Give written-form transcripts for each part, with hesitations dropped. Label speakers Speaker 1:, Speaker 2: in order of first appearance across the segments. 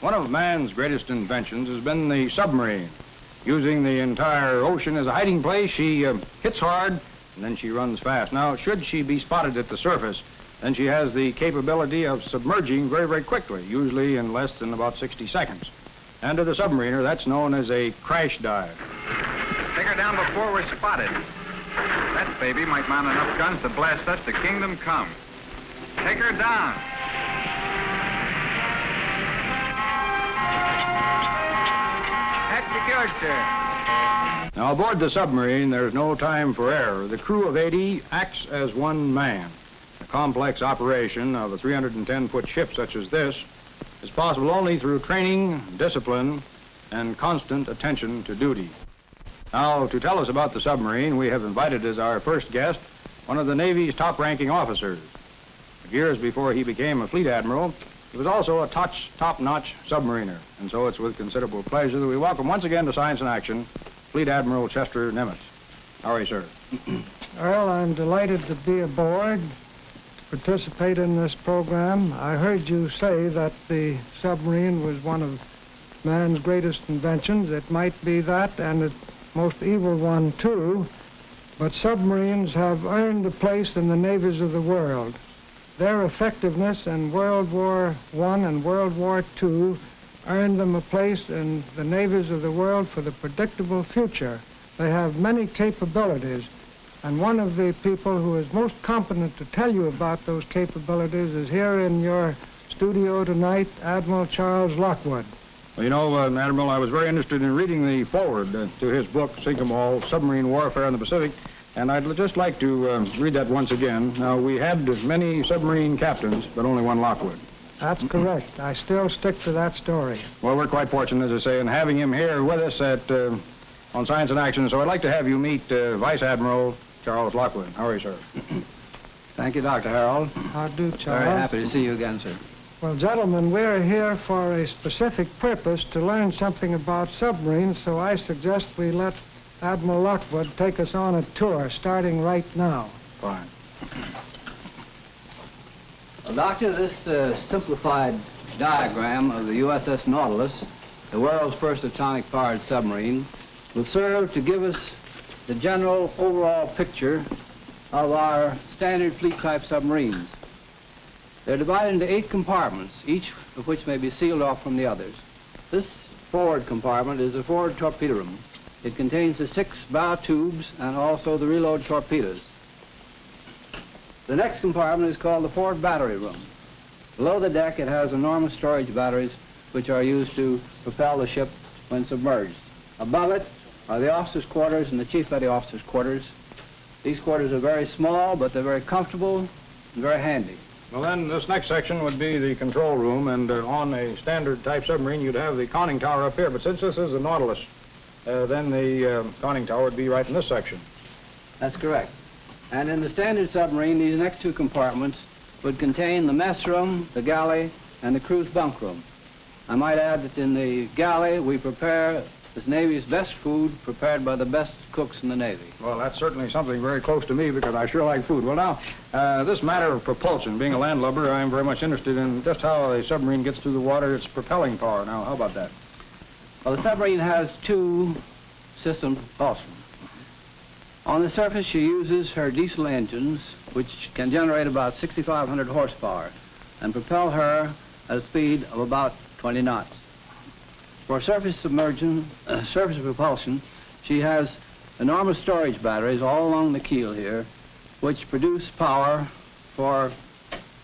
Speaker 1: One of man's greatest inventions has been the submarine. Using the entire ocean as a hiding place, she hits hard and then she runs fast. Now, should she be spotted at the surface, then she has the capability of submerging very, very quickly, usually in less than about 60 seconds. And to the submariner, that's known as a crash dive.
Speaker 2: Take her down before we're spotted. That baby might mount enough guns to blast us to kingdom come. Take her down. Secured, sir.
Speaker 1: Now, aboard the submarine, there's no time for error. The crew of 80 acts as one man. The complex operation of a 310-foot ship such as this is possible only through training, discipline, and constant attention to duty. Now, to tell us about the submarine, we have invited as our first guest one of the Navy's top-ranking officers. Years before he became a fleet admiral, he was also a top-notch submariner, and so it's with considerable pleasure that we welcome once again to Science in Action, Fleet Admiral Chester Nimitz. How are you, sir?
Speaker 3: Well, I'm delighted to be aboard, to participate in this program. I heard you say that the submarine was one of man's greatest inventions. It might be that, and its most evil one, too, but submarines have earned a place in the navies of the world. Their effectiveness in World War I and World War II earned them a place in the navies of the world for the predictable future. They have many capabilities, and one of the people who is most competent to tell you about those capabilities is here in your studio tonight, Admiral Charles Lockwood.
Speaker 1: Well, you know, Admiral, I was very interested in reading the foreword to his book, Sink 'em All, Submarine Warfare in the Pacific, and I'd just like to read that once again. Now, we had many submarine captains, but only one Lockwood.
Speaker 3: That's correct. I still stick to that story.
Speaker 1: Well, we're quite fortunate, as I say, in having him here with us on Science in Action, so I'd like to have you meet Vice Admiral Charles Lockwood. How are you, sir?
Speaker 4: Thank you, Dr. Harold.
Speaker 3: How do, Charles?
Speaker 4: Very happy to see you again, sir.
Speaker 3: Well, gentlemen, we're here for a specific purpose, to learn something about submarines, so I suggest we let Admiral Lockwood take us on a tour, starting right now.
Speaker 1: Fine.
Speaker 4: Well, Doctor, this simplified diagram of the USS Nautilus, the world's first atomic-powered submarine, will serve to give us the general overall picture of our standard fleet-type submarines. They're divided into 8 compartments, each of which may be sealed off from the others. This forward compartment is the forward torpedo room. It contains the 6 bow tubes and also the reload torpedoes. The next compartment is called the forward battery room. Below the deck, it has enormous storage batteries which are used to propel the ship when submerged. Above it are the officers' quarters and the chief petty officers' quarters. These quarters are very small, but they're very comfortable and very handy.
Speaker 1: Well, then, this next section would be the control room, and on a standard-type submarine, you'd have the conning tower up here. But since this is a Nautilus, then the conning tower would be right in this section.
Speaker 4: That's correct. And in the standard submarine, these next 2 compartments would contain the mess room, the galley, and the crew's bunk room. I might add that in the galley, we prepare this Navy's best food prepared by the best cooks in the Navy.
Speaker 1: Well, that's certainly something very close to me because I sure like food. Well, now, this matter of propulsion, being a landlubber, I'm very much interested in just how a submarine gets through the water, its propelling power. Now, how about that?
Speaker 4: Well, the submarine has 2 systems of propulsion. On the surface, she uses her diesel engines, which can generate about 6,500 horsepower and propel her at a speed of about 20 knots. For surface propulsion, she has enormous storage batteries all along the keel here, which produce power for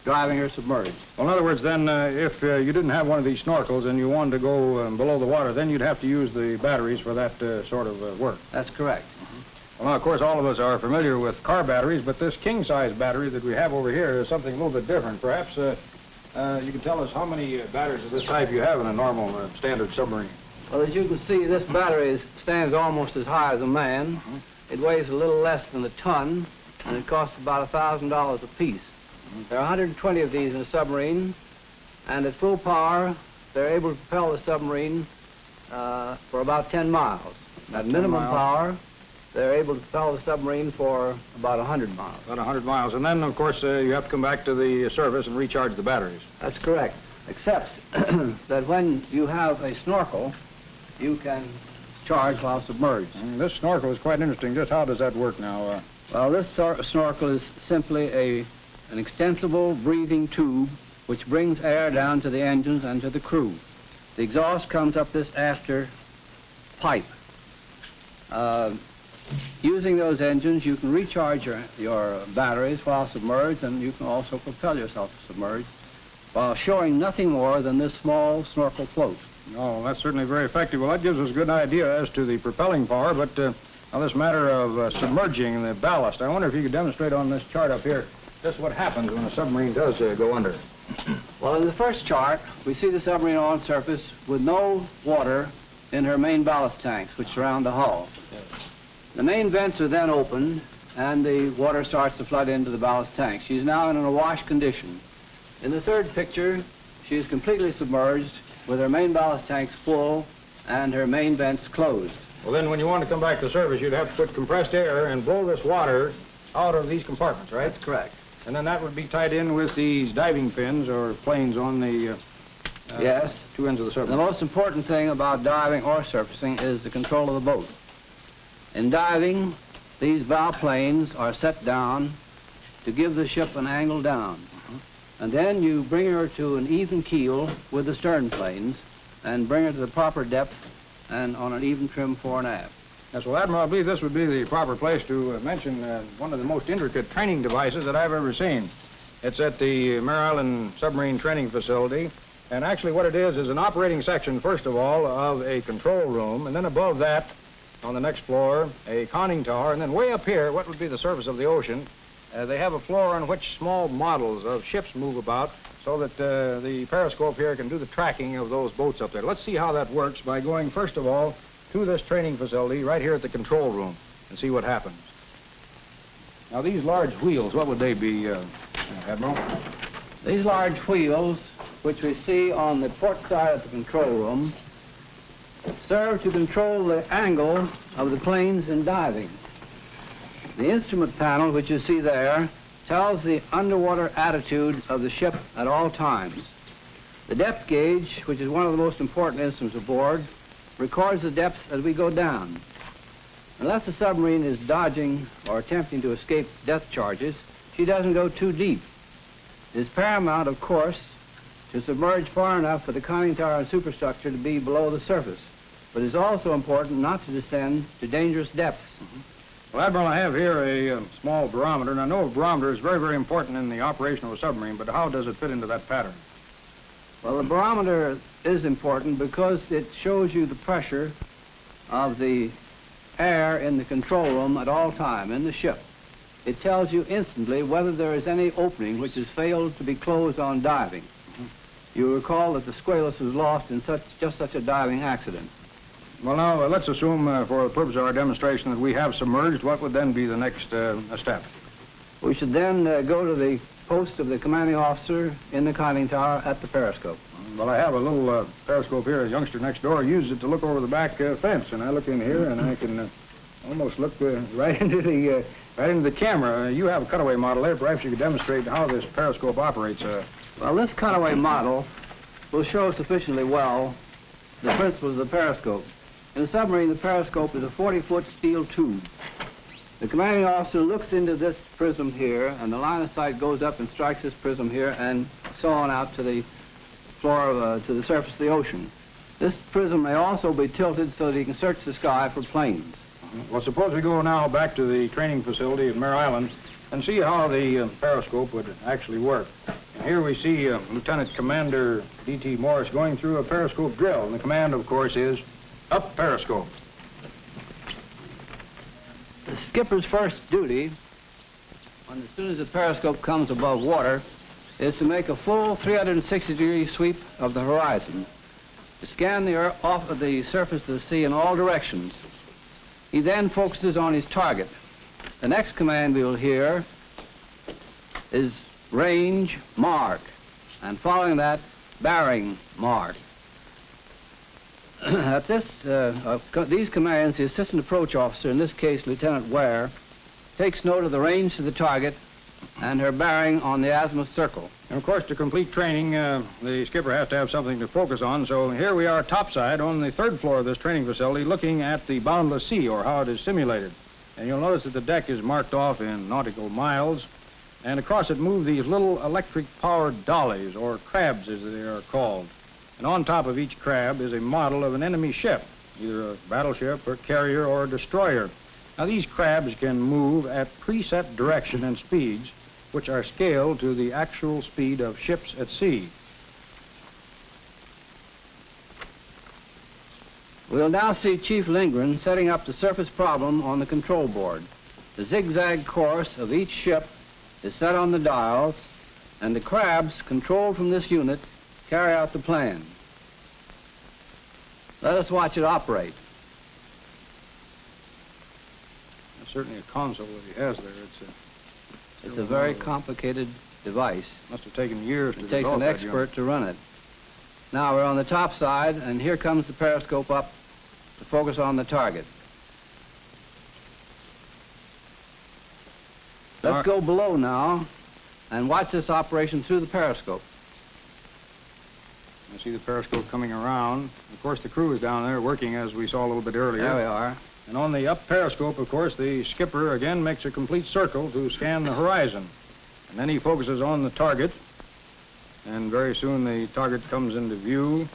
Speaker 4: driving her submerged.
Speaker 1: Well, in other words, then, if you didn't have one of these snorkels and you wanted to go below the water, then you'd have to use the batteries for that sort of work.
Speaker 4: That's correct.
Speaker 1: Well, now, of course, all of us are familiar with car batteries, but this king-size battery that we have over here is something a little bit different. Perhaps you can tell us how many batteries of this type you have in a normal standard submarine.
Speaker 4: Well, as you can see, this battery stands almost as high as a man. It weighs a little less than a ton, and it costs about $1,000 apiece. There are 120 of these in a submarine, and at full power, they're able to propel the submarine for about 10 miles. At minimum power, they're able to propel the submarine for about 100 miles.
Speaker 1: About 100 miles. And then, of course, you have to come back to the surface and recharge the batteries.
Speaker 4: That's correct. except that when you have a snorkel, you can charge while submerged.
Speaker 1: This snorkel is quite interesting. Just how does that work now?
Speaker 4: Well, this snorkel is simply an extensible breathing tube which brings air down to the engines and to the crew. The exhaust comes up this after pipe. Using those engines, you can recharge your batteries while submerged, and you can also propel yourself submerged while showing nothing more than this small snorkel float.
Speaker 1: Oh, that's certainly very effective. Well, that gives us a good idea as to the propelling power, but now this matter of submerging the ballast, I wonder if you could demonstrate on this chart up here just what happens when a submarine does go under.
Speaker 4: Well, in the first chart, we see the submarine on surface with no water in her main ballast tanks, which surround the hull.
Speaker 1: Yes.
Speaker 4: The main vents are then opened, and the water starts to flood into the ballast tank. She's now in an awash condition. In the third picture, she is completely submerged with her main ballast tanks full and her main vents closed.
Speaker 1: Well, then when you want to come back to surface, you'd have to put compressed air and blow this water out of these compartments, right?
Speaker 4: That's correct.
Speaker 1: And then that would be tied in with these diving fins or planes on the
Speaker 4: yes.
Speaker 1: two ends of the
Speaker 4: The
Speaker 1: submarine.
Speaker 4: most important thing about diving or surfacing is the control of the boat. In diving, these bow planes are set down to give the ship an angle down. And then you bring her to an even keel with the stern planes and bring her to the proper depth and on an even trim fore and aft.
Speaker 1: Yes, well, Admiral, I believe this would be the proper place to mention one of the most intricate training devices that I've ever seen. It's at the Mare Island Submarine Training Facility. And actually what it is an operating section, first of all, of a control room. And then above that, on the next floor, a conning tower. And then way up here, what would be the surface of the ocean, they have a floor on which small models of ships move about so that the periscope here can do the tracking of those boats up there. Let's see how that works by going, first of all, to this training facility right here at the control room and see what happens. Now, these large wheels, what would they be, Admiral?
Speaker 4: These large wheels, which we see on the port side of the control room, serve to control the angle of the planes in diving. The instrument panel, which you see there, tells the underwater attitude of the ship at all times. The depth gauge, which is one of the most important instruments aboard, records the depths as we go down. Unless the submarine is dodging or attempting to escape depth charges, she doesn't go too deep. It is paramount, of course, to submerge far enough for the conning tower and superstructure to be below the surface. But it's also important not to descend to dangerous depths.
Speaker 1: Well, Admiral, I have here a small barometer, and I know a barometer is very, very important in the operation of a submarine, but how does it fit into that pattern?
Speaker 4: Well, the barometer is important because it shows you the pressure of the air in the control room at all time in the ship. It tells you instantly whether there is any opening which has failed to be closed on diving. You recall that the Squalus was lost in just such a diving accident.
Speaker 1: Well, now, let's assume for the purpose of our demonstration that we have submerged. What would then be the next step?
Speaker 4: We should then go to the post of the commanding officer in the conning tower at the periscope.
Speaker 1: Well, I have a little periscope here. A youngster next door uses it to look over the back fence, and I look in here, and I can almost look right into the camera. You have a cutaway model there. Perhaps you could demonstrate how this periscope operates.
Speaker 4: Well, this cutaway model will show sufficiently well the principles of the periscope. In a submarine, the periscope is a 40-foot steel tube. The commanding officer looks into this prism here, and the line of sight goes up and strikes this prism here, and so on out to the floor, to the surface of the ocean. This prism may also be tilted so that he can search the sky for planes.
Speaker 1: Well, suppose we go now back to the training facility at Mare Island and see how the periscope would actually work. And here we see Lieutenant Commander D.T. Morris going through a periscope drill, and the command, of course, is up periscope.
Speaker 4: The skipper's first duty, as soon as the periscope comes above water, is to make a full 360-degree sweep of the horizon, to scan the earth off of the surface of the sea in all directions. He then focuses on his target. The next command we will hear is range, mark, and following that, bearing, mark. At these commands, the assistant approach officer, in this case Lieutenant Ware, takes note of the range to the target and her bearing on the azimuth circle.
Speaker 1: And of course, to complete training, the skipper has to have something to focus on. So here we are topside on the third floor of this training facility looking at the boundless sea, or how it is simulated. And you'll notice that the deck is marked off in nautical miles. And across it move these little electric-powered dollies, or crabs as they are called. And on top of each crab is a model of an enemy ship, either a battleship, or carrier, or a destroyer. Now, these crabs can move at preset direction and speeds, which are scaled to the actual speed of ships at sea.
Speaker 4: We'll now see Chief Lindgren setting up the surface problem on the control board. The zigzag course of each ship is set on the dials, and the crabs, controlled from this unit, carry out the plan. Let us watch it operate.
Speaker 1: That's certainly a console that he has there.
Speaker 4: It's a very complicated device.
Speaker 1: Must have taken years to
Speaker 4: It takes
Speaker 1: develop
Speaker 4: an
Speaker 1: that
Speaker 4: expert
Speaker 1: unit.
Speaker 4: to run it. Now we're on the top side, and here comes the periscope up to focus on the target. Let's go below now and watch this operation through the periscope.
Speaker 1: I see the periscope coming around. Of course, the crew is down there working, as we saw a little bit earlier.
Speaker 4: There we are.
Speaker 1: And on the up periscope, of course, the skipper again makes a complete circle to scan the horizon. And then he focuses on the target. And very soon the target comes into view. In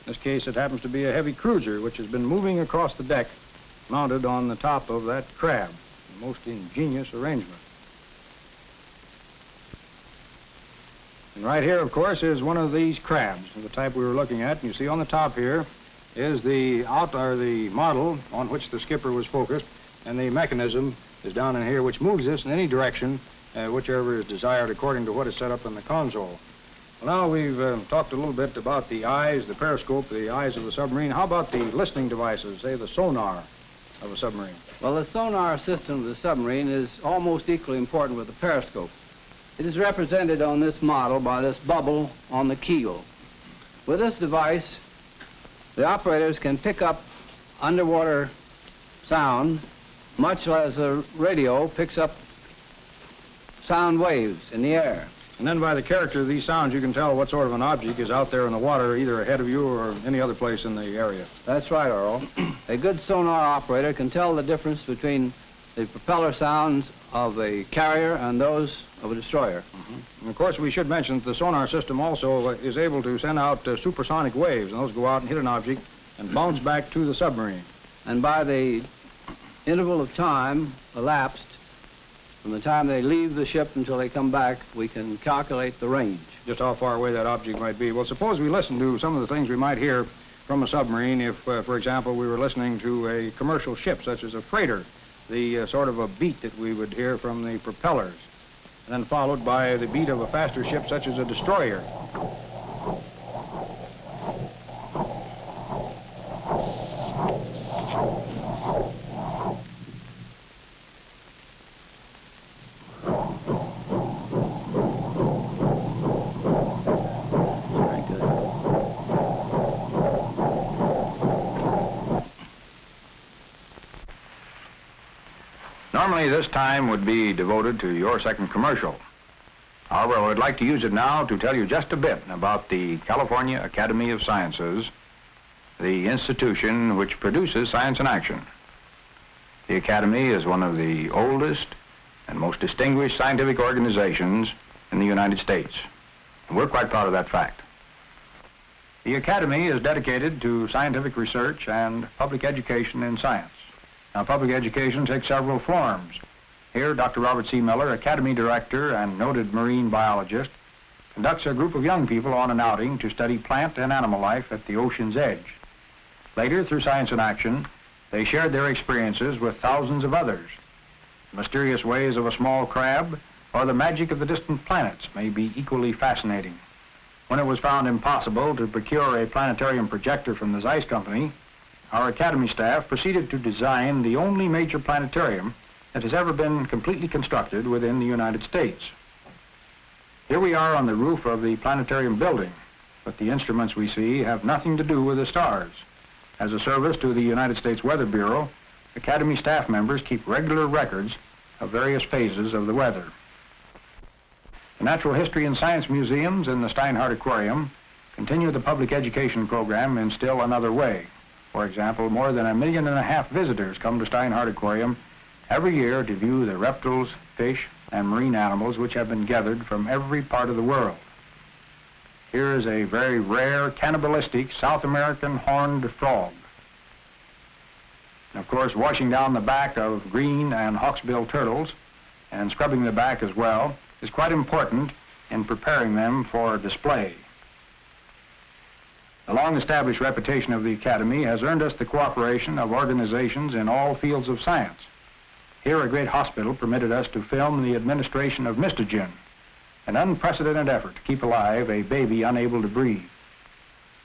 Speaker 1: this case, it happens to be a heavy cruiser, which has been moving across the deck, mounted on the top of that crab. A most ingenious arrangement. And right here, of course, is one of these crabs, the type we were looking at. And you see on the top here is the model on which the skipper was focused, and the mechanism is down in here, which moves this in any direction, whichever is desired according to what is set up in the console. Well, now we've talked a little bit about the eyes, the periscope, the eyes of the submarine. How about the listening devices, say the sonar of a submarine?
Speaker 4: Well, the sonar system of the submarine is almost equally important with the periscope. It is represented on this model by this bubble on the keel. With this device, the operators can pick up underwater sound, much as a radio picks up sound waves in the air.
Speaker 1: And then by the character of these sounds, you can tell what sort of an object is out there in the water, either ahead of you or any other place in the area.
Speaker 4: That's right, Earl. A good sonar operator can tell the difference between the propeller sounds of a carrier and those of a destroyer.
Speaker 1: And of course, we should mention that the sonar system also is able to send out supersonic waves, and those go out and hit an object and bounce back to the submarine.
Speaker 4: And by the interval of time elapsed from the time they leave the ship until they come back, we can calculate the range.
Speaker 1: Just how far away that object might be. Well, suppose we listen to some of the things we might hear from a submarine if, for example, we were listening to a commercial ship, such as a freighter, the sort of a beat that we would hear from the propellers, and then followed by the beat of a faster ship, such as a destroyer.
Speaker 4: Very good.
Speaker 1: Normally, this time would be devoted to your second commercial. However, I would like to use it now to tell you just a bit about the California Academy of Sciences, the institution which produces Science in Action. The Academy is one of the oldest and most distinguished scientific organizations in the United States, and we're quite proud of that fact. The Academy is dedicated to scientific research and public education in science. Now, public education takes several forms. Here, Dr. Robert C. Miller, Academy Director and noted marine biologist, conducts a group of young people on an outing to study plant and animal life at the ocean's edge. Later, through Science in Action, they shared their experiences with thousands of others. The mysterious ways of a small crab or the magic of the distant planets may be equally fascinating. When it was found impossible to procure a planetarium projector from the Zeiss Company, our Academy staff proceeded to design the only major planetarium that has ever been completely constructed within the United States. Here we are on the roof of the planetarium building, but the instruments we see have nothing to do with the stars. As a service to the United States Weather Bureau, Academy staff members keep regular records of various phases of the weather. The Natural History and Science Museums in the Steinhardt Aquarium continue the public education program in still another way. For example, more than 1.5 million visitors come to Steinhardt Aquarium every year to view the reptiles, fish, and marine animals which have been gathered from every part of the world. Here is a very rare, cannibalistic South American horned frog. And of course, washing down the back of green and hawksbill turtles and scrubbing the back as well is quite important in preparing them for display. The long-established reputation of the Academy has earned us the cooperation of organizations in all fields of science. Here, a great hospital permitted us to film the administration of Mistogen, an unprecedented effort to keep alive a baby unable to breathe.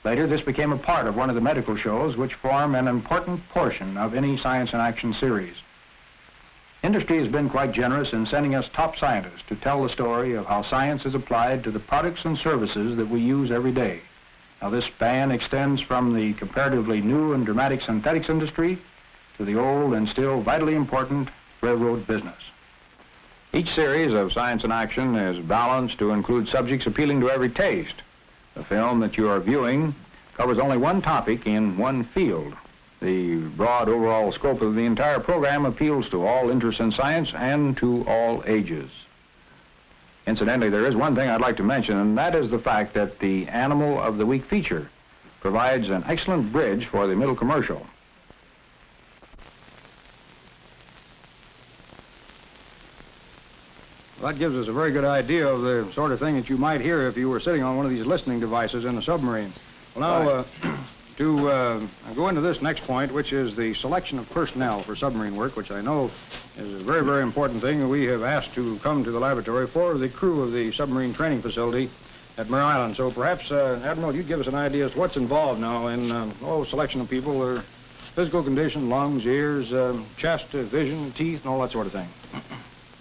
Speaker 1: Later, this became a part of one of the medical shows which form an important portion of any Science in Action series. Industry has been quite generous in sending us top scientists to tell the story of how science is applied to the products and services that we use every day. Now, this span extends from the comparatively new and dramatic synthetics industry to the old and still vitally important railroad business. Each series of Science in Action is balanced to include subjects appealing to every taste. The film that you are viewing covers only one topic in one field. The broad overall scope of the entire program appeals to all interests in science and to all ages. Incidentally, there is one thing I'd like to mention, and that is the fact that the Animal of the Week feature provides an excellent bridge for the middle commercial. Well, that gives us a very good idea of the sort of thing that you might hear if you were sitting on one of these listening devices in a submarine. Well, now, to go into this next point, which is the selection of personnel for submarine work, which I know is a very, very important thing. We have asked to come to the laboratory for the crew of the submarine training facility at Mare Island. So perhaps, Admiral, you'd give us an idea as to what's involved now in selection of people, their physical condition, lungs, ears, chest, vision, teeth, and all that sort of thing.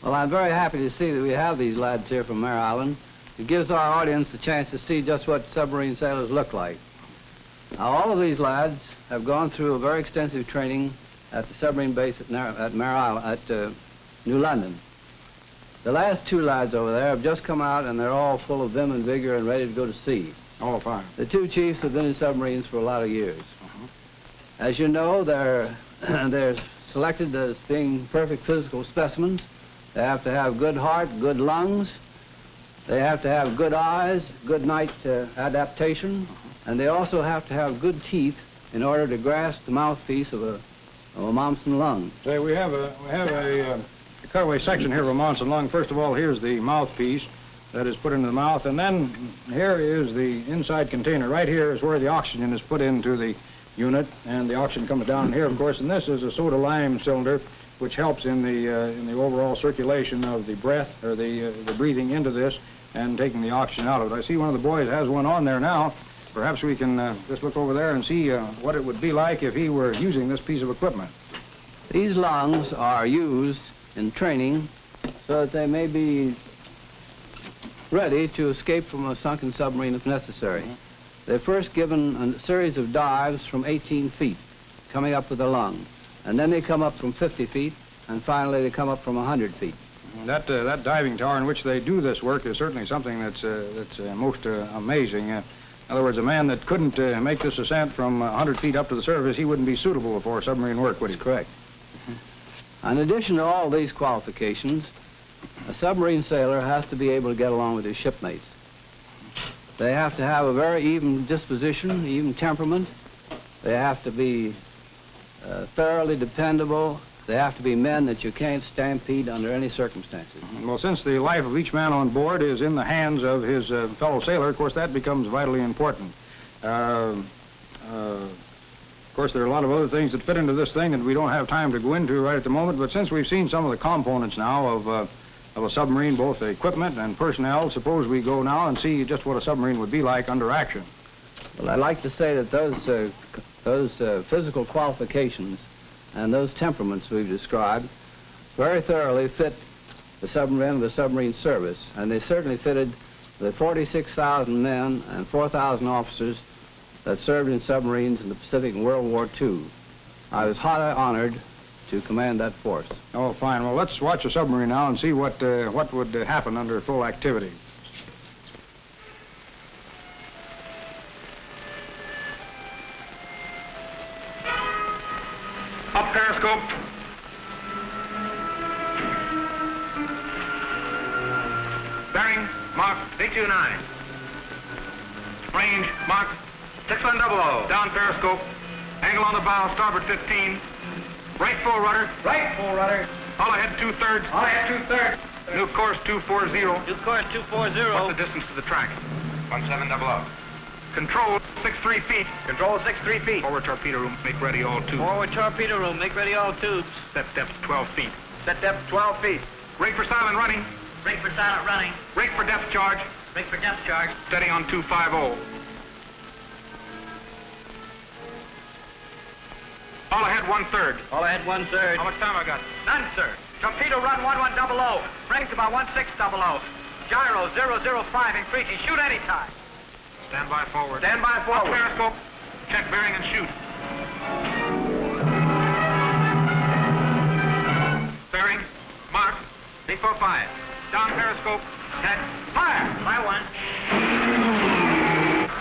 Speaker 4: Well, I'm very happy to see that we have these lads here from Mare Island. It gives our audience a chance to see just what submarine sailors look like. Now, all of these lads have gone through a very extensive training at the submarine base at Mare Island, at New London. The last two lads over there have just come out, and they're all full of vim and vigor and ready to go to sea.
Speaker 1: Oh, fine.
Speaker 4: The two chiefs have been in submarines for a lot of years. As you know, they're selected as being perfect physical specimens. They have to have good heart, good lungs. They have to have good eyes, good night adaptation, and they also have to have good teeth in order to grasp the mouthpiece of a Momsen lung.
Speaker 1: Say, we have a cutaway section here of a Momsen lung. First of all, here's the mouthpiece that is put into the mouth, and then here is the inside container. Right here is where the oxygen is put into the unit, and the oxygen comes down here, of course, and this is a soda lime cylinder, which helps in the overall circulation of the breath, or the breathing into this and taking the oxygen out of it. I see one of the boys has one on there now. Perhaps we can just look over there and see what it would be like if he were using this piece of equipment.
Speaker 4: These lungs are used in training so that they may be ready to escape from a sunken submarine if necessary. They're first given a series of dives from 18 feet, coming up with a lung. And then they come up from 50 feet, and finally they come up from 100 feet.
Speaker 1: That diving tower in which they do this work is certainly something that's most amazing. In other words, a man that couldn't make this ascent from 100 feet up to the surface, he wouldn't be suitable for submarine work, would he?
Speaker 4: That's correct. In addition to all these qualifications, a submarine sailor has to be able to get along with his shipmates. They have to have a very even disposition, even temperament. They have to be thoroughly dependable. They have to be men that you can't stampede under any circumstances.
Speaker 1: Well, since the life of each man on board is in the hands of his fellow sailor, of course, that becomes vitally important. Of course, there are a lot of other things that fit into this thing that we don't have time to go into right at the moment, but since we've seen some of the components now of a submarine, both the equipment and personnel, suppose we go now and see just what a submarine would be like under action.
Speaker 4: Well, I'd like to say that those physical qualifications and those temperaments we've described very thoroughly fit the submarine service, and they certainly fitted the 46,000 men and 4,000 officers that served in submarines in the Pacific in World War II. I was highly honored to command that force.
Speaker 1: Oh, fine. Well, let's watch a submarine now and see what would happen under full activity.
Speaker 2: periscope. Bearing, mark 829. Range, mark 6100. Down periscope. Angle on the bow, starboard 15. Right full rudder.
Speaker 5: Right, full rudder.
Speaker 2: All ahead 2/3.
Speaker 5: All ahead 2/3.
Speaker 2: New course 240.
Speaker 5: New course 240.
Speaker 2: What's the distance to the track? 1700. Control 63 feet.
Speaker 5: Control 63 feet.
Speaker 2: Forward torpedo room, make ready all tubes.
Speaker 5: Forward torpedo room, make ready all tubes.
Speaker 2: Set depth 12 feet.
Speaker 5: Set depth 12 feet.
Speaker 2: Rig for silent running.
Speaker 5: Rig for silent running.
Speaker 2: Rig for depth charge.
Speaker 5: Rig for depth charge.
Speaker 2: Steady on 250. All ahead 1/3.
Speaker 5: All ahead 1/3.
Speaker 2: How much time I got?
Speaker 5: None, sir. Torpedo run 1100. Range about 1600. Gyro 005 increasing. Shoot any time.
Speaker 2: Stand by forward.
Speaker 5: Stand by forward.
Speaker 2: Periscope. Check bearing and shoot. Bearing. Mark. 845. Down periscope. Set. Fire.
Speaker 5: Fire one.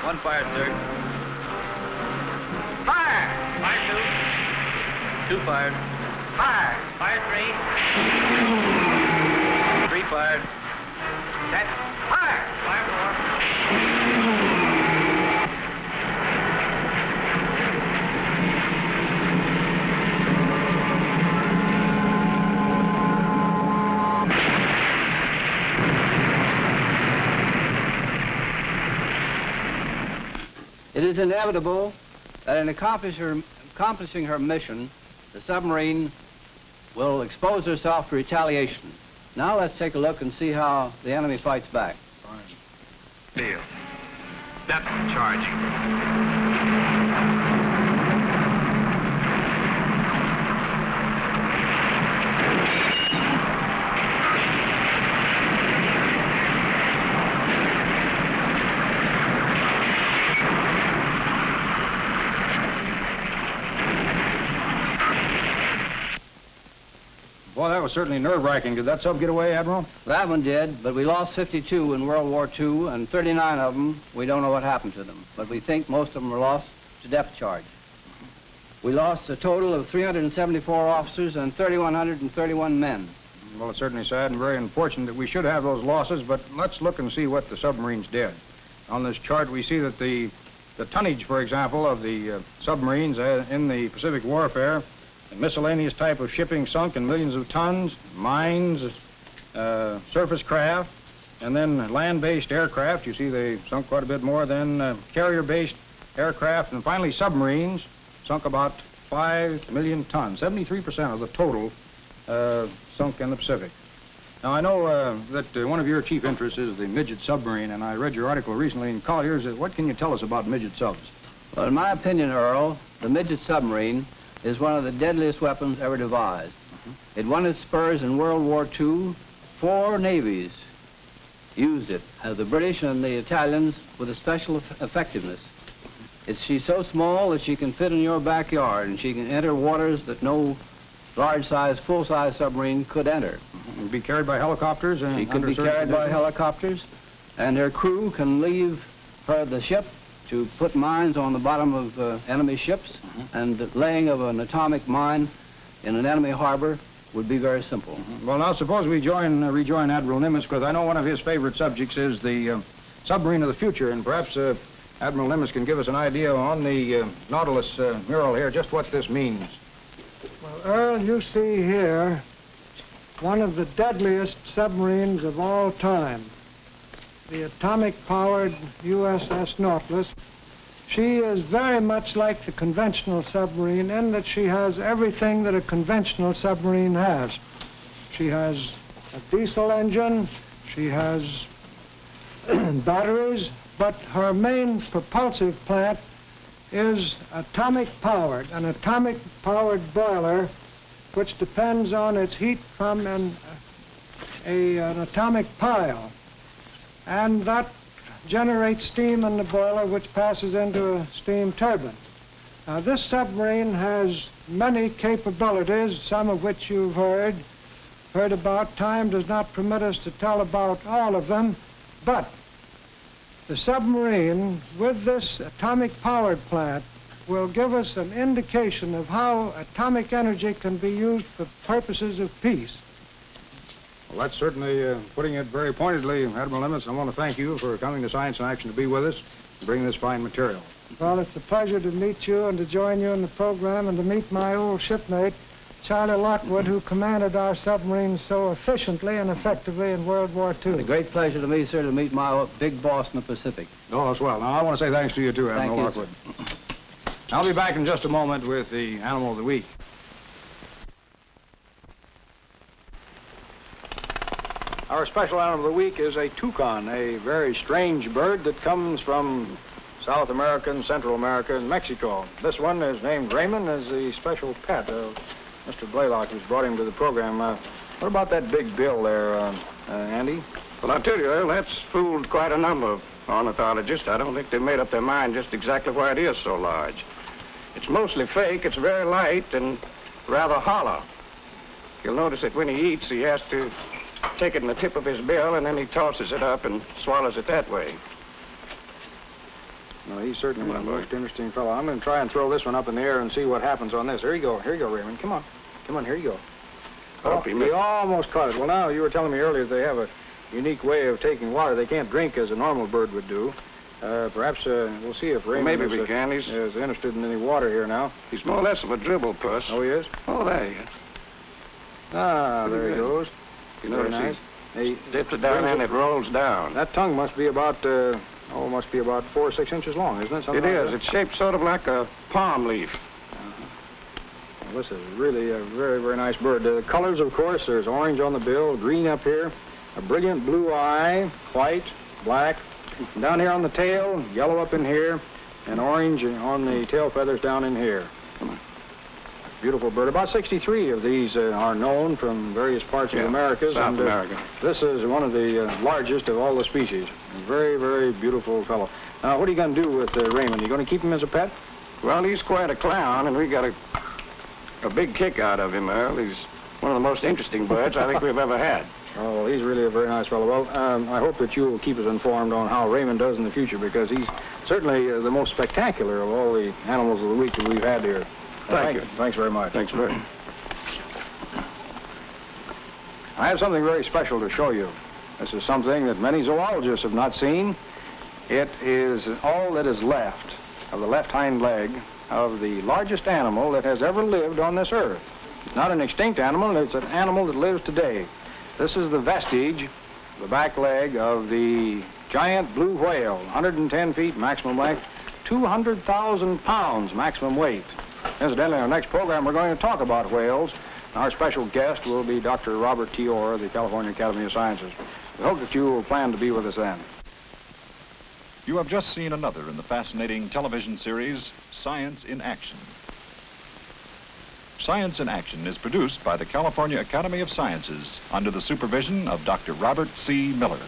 Speaker 5: One fired, sir.
Speaker 2: Fire.
Speaker 5: Fire two. Two fired.
Speaker 2: Fire.
Speaker 5: Fire three. Three fired.
Speaker 2: Set. Fire.
Speaker 5: Fire four.
Speaker 4: It is inevitable that in accomplishing her mission, the submarine will expose herself to retaliation. Now let's take a look and see how the enemy fights back.
Speaker 2: Deal. Depth charging.
Speaker 1: Boy, that was certainly nerve-wracking. Did that sub get away, Admiral?
Speaker 4: That one did, but we lost 52 in World War II, and 39 of them, we don't know what happened to them. But we think most of them were lost to depth charge. We lost a total of 374 officers and 3,131 men.
Speaker 1: Well, it's certainly sad and very unfortunate that we should have those losses, but let's look and see what the submarines did. On this chart, we see that the tonnage, for example, of the submarines in the Pacific warfare, and miscellaneous type of shipping sunk in millions of tons, mines, surface craft, and then land-based aircraft. You see they sunk quite a bit more than carrier-based aircraft, and finally submarines sunk about 5 million tons, 73% of the total sunk in the Pacific. Now, I know that one of your chief interests is the midget submarine, and I read your article recently in Collier's. What can you tell us about midget subs?
Speaker 4: Well, in my opinion, Earl, the midget submarine is one of the deadliest weapons ever devised. It won its spurs in World War II. 4 navies used it, the British and the Italians, with a special effectiveness. She's so small that she can fit in your backyard, and she can enter waters that no large-size, full-size submarine could enter.
Speaker 1: It'd be carried by helicopters?
Speaker 4: She could be carried by helicopters, and her crew can leave the ship to put mines on the bottom of enemy ships, and the laying of an atomic mine in an enemy harbor would be very simple.
Speaker 1: Well, now suppose we rejoin Admiral Nimitz, because I know one of his favorite subjects is the submarine of the future, and perhaps Admiral Nimitz can give us an idea on the Nautilus mural here, just what this means.
Speaker 3: Well, Earl, you see here one of the deadliest submarines of all time, the atomic-powered USS Nautilus. She is very much like the conventional submarine in that she has everything that a conventional submarine has. She has a diesel engine, she has batteries, but her main propulsive plant is atomic-powered, an atomic-powered boiler which depends on its heat from an atomic pile. And that generates steam in the boiler, which passes into a steam turbine. Now, this submarine has many capabilities, some of which you've heard about. Time does not permit us to tell about all of them, but the submarine, with this atomic powered plant, will give us an indication of how atomic energy can be used for purposes of peace.
Speaker 1: Well, that's certainly putting it very pointedly, Admiral Nimitz. I want to thank you for coming to Science in Action to be with us and bring this fine material.
Speaker 3: Well, it's a pleasure to meet you and to join you in the program and to meet my old shipmate, Charlie Lockwood, who commanded our submarines so efficiently and effectively in World War II.
Speaker 4: It's a great pleasure to me, sir, to meet my big boss in the Pacific.
Speaker 1: Oh, as well. Now, I want to say thanks to you, too, Admiral
Speaker 4: Thank you,
Speaker 1: Lockwood. I'll be back in just a moment with the Animal of the Week. Our special animal of the week is a toucan, a very strange bird that comes from South America and Central America and Mexico. This one is named Raymond as the special pet of Mr. Blaylock, who's brought him to the program. What about that big bill there, Andy?
Speaker 6: Well, I'll tell you, Earl, that's fooled quite a number of ornithologists. I don't think they've made up their mind just exactly why it is so large. It's mostly fake. It's very light and rather hollow. You'll notice that when he eats, he has to take it in the tip of his bill, and then he tosses it up and swallows it that way.
Speaker 1: Well, he's certainly a most interesting fellow. I'm going to try and throw this one up in the air and see what happens on this. Here you go, Raymond. Come on. Come on, here you go. Oh, he almost caught it. Well, now, you were telling me earlier they have a unique way of taking water. They can't drink as a normal bird would do. Perhaps we'll see if Raymond
Speaker 6: maybe we can.
Speaker 1: is interested in any water here now.
Speaker 6: He's more or less of a dribble puss.
Speaker 1: Oh, he is?
Speaker 6: Oh, there he is.
Speaker 1: Ah, there he goes.
Speaker 6: You
Speaker 1: Very
Speaker 6: notice
Speaker 1: nice.
Speaker 6: he dips it down and it rolls down.
Speaker 1: That tongue must be about, must be about 4 or 6 inches long, isn't it?
Speaker 6: It
Speaker 1: Something like
Speaker 6: is.
Speaker 1: that?
Speaker 6: It's shaped sort of like a palm leaf.
Speaker 1: Well, this is really a very, very nice bird. The colors, of course, there's orange on the bill, green up here, a brilliant blue eye, white, black, and down here on the tail, yellow up in here, and orange on the tail feathers down in here. Beautiful bird. About 63 of these are known from various parts of the Americas.
Speaker 6: South America.
Speaker 1: This is one of the largest of all the species. A very, very beautiful fellow. Now, what are you going to do with Raymond? You going to keep him as a pet?
Speaker 6: Well, he's quite a clown, and we got a big kick out of him, Earl. He's one of the most interesting birds I think we've ever had.
Speaker 1: Oh, well, he's really a very nice fellow. Well, I hope that you will keep us informed on how Raymond does in the future, because he's certainly the most spectacular of all the animals of the week that we've had here.
Speaker 6: Thank you.
Speaker 1: Thanks very much.
Speaker 6: Thanks very much.
Speaker 1: I have something very special to show you. This is something that many zoologists have not seen. It is all that is left of the left hind leg of the largest animal that has ever lived on this earth. It's not an extinct animal, it's an animal that lives today. This is the vestige, the back leg of the giant blue whale, 110 feet maximum length, 200,000 pounds maximum weight. Incidentally, in our next program, we're going to talk about whales. Our special guest will be Dr. Robert T. Orr of the California Academy of Sciences. We hope that you will plan to be with us then.
Speaker 7: You have just seen another in the fascinating television series, Science in Action. Science in Action is produced by the California Academy of Sciences under the supervision of Dr. Robert C. Miller.